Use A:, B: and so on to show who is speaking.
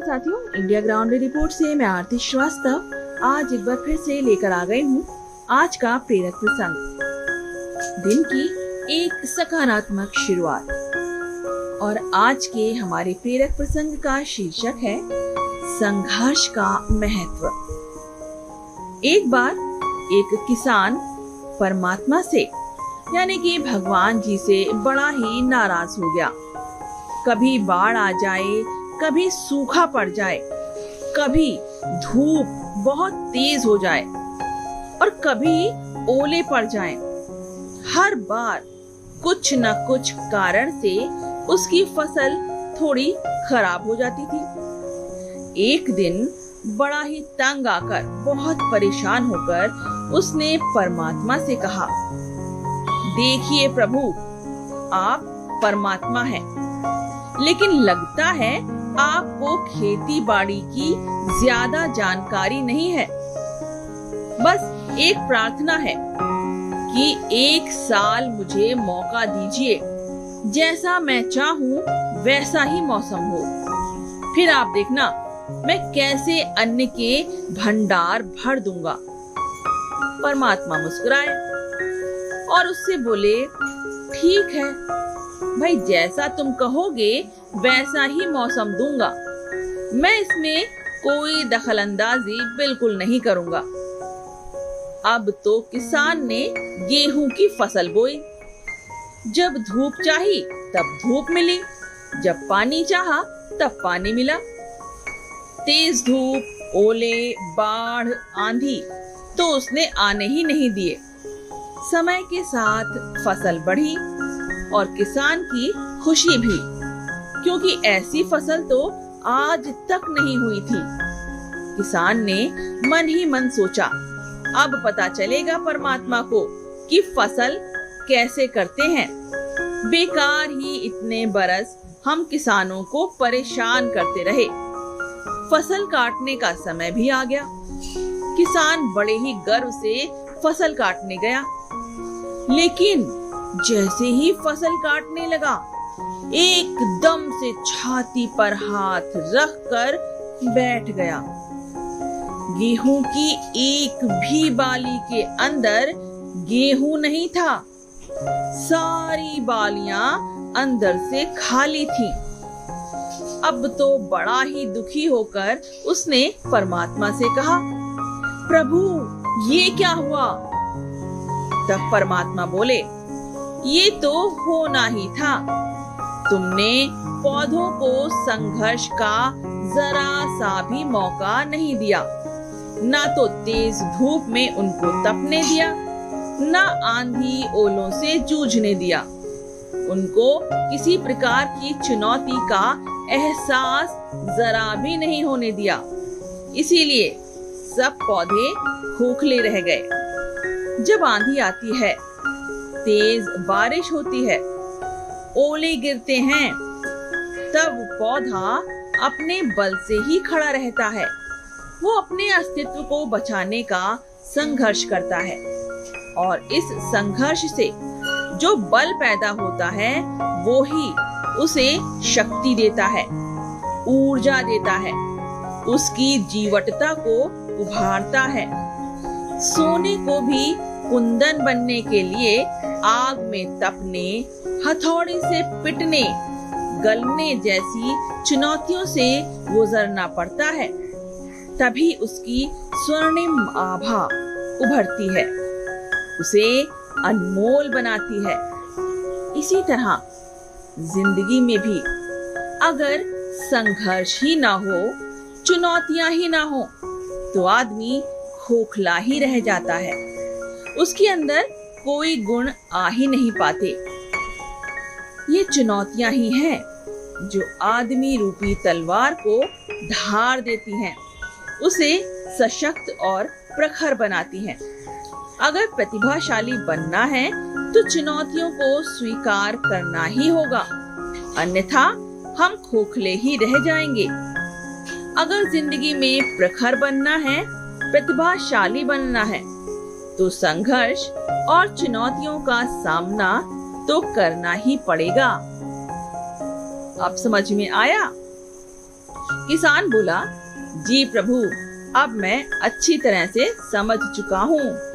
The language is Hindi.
A: साथियों, इंडिया ग्राउंड रिपोर्ट से मैं आरती श्रीवास्तव आज एक बार फिर से लेकर आ गई हूँ आज का प्रेरक प्रसंग, दिन की एक सकारात्मक शुरुआत। और आज के हमारे प्रेरक प्रसंग का शीर्षक है संघर्ष का महत्व। एक बार एक किसान परमात्मा से यानी कि भगवान जी से बड़ा ही नाराज हो गया। कभी बाढ़ आ जाए, कभी सूखा पड़ जाए, कभी धूप बहुत तेज हो जाए और कभी ओले पड़ जाएं। हर बार कुछ न कुछ कारण से उसकी फसल थोड़ी खराब हो जाती थी। एक दिन बड़ा ही तंग आकर, बहुत परेशान होकर उसने परमात्मा से कहा, देखिए प्रभु, आप परमात्मा हैं, लेकिन लगता है आपको खेती बाड़ी की ज्यादा जानकारी नहीं है। बस एक प्रार्थना है कि एक साल मुझे मौका दीजिए, जैसा मैं चाहूँ वैसा ही मौसम हो। फिर आप देखना मैं कैसे अन्न के भंडार भर दूंगा। परमात्मा मुस्कुराए और उससे बोले, ठीक है भाई, जैसा तुम कहोगे वैसा ही मौसम दूंगा। मैं इसमें कोई दखलंदाजी बिल्कुल नहीं करूंगा। अब तो किसान ने गेहूं की फसल बोई। जब धूप चाही तब धूप मिली, जब पानी चाहा तब पानी मिला। तेज धूप, ओले, बाढ़, आंधी तो उसने आने ही नहीं दिए। समय के साथ फसल बढ़ी और किसान की खुशी भी, क्योंकि ऐसी फसल तो आज तक नहीं हुई थी। किसान ने मन ही मन सोचा, अब पता चलेगा परमात्मा को कि फसल कैसे करते हैं। बेकार ही इतने बरस हम किसानों को परेशान करते रहे। फसल काटने का समय भी आ गया। किसान बड़े ही गर्व से फसल काटने गया, लेकिन जैसे ही फसल काटने लगा, एकदम से छाती पर हाथ रखकर बैठ गया। गेहूं की एक भी बाली के अंदर गेहूं नहीं था। सारी बालियां अंदर से खाली थीं। अब तो बड़ा ही दुखी होकर उसने परमात्मा से कहा, प्रभु ये क्या हुआ? तब परमात्मा बोले, ये तो होना ही था। तुमने पौधों को संघर्ष का जरा सा भी मौका नहीं दिया। ना तो तेज धूप में उनको तपने दिया, ना आंधी ओलों से जूझने दिया। उनको किसी प्रकार की चुनौती का एहसास जरा भी नहीं होने दिया। इसीलिए सब पौधे खोखले रह गए। जब आंधी आती है, तेज बारिश होती है, ओले गिरते हैं, तब पौधा अपने बल से ही खड़ा रहता है। वो अपने अस्तित्व को बचाने का संघर्ष करता है और इस संघर्ष से जो बल पैदा होता है वो ही उसे शक्ति देता है, ऊर्जा देता है, उसकी जीवटता को उभारता है। सोने को भी कुंदन बनने के लिए आग में तपने, हथौड़े से पिटने, गलने जैसी चुनौतियों से गुजरना पड़ता है, तभी उसकी स्वर्णिम आभा उभरती है, उसे अनमोल बनाती है। इसी तरह जिंदगी में भी अगर संघर्ष ही ना हो, चुनौतियां ही ना हो, तो आदमी खोखला ही रह जाता है। उसके अंदर कोई गुण आ ही नहीं पाते। ये चुनौतियां ही हैं जो आदमी रूपी तलवार को धार देती हैं, उसे सशक्त और प्रखर बनाती हैं। अगर प्रतिभाशाली बनना है तो चुनौतियों को स्वीकार करना ही होगा, अन्यथा हम खोखले ही रह जाएंगे। अगर जिंदगी में प्रखर बनना है, प्रतिभाशाली बनना है, तो संघर्ष और चुनौतियों का सामना तो करना ही पड़ेगा। अब समझ में आया? किसान बोला, जी प्रभु, अब मैं अच्छी तरह से समझ चुका हूँ।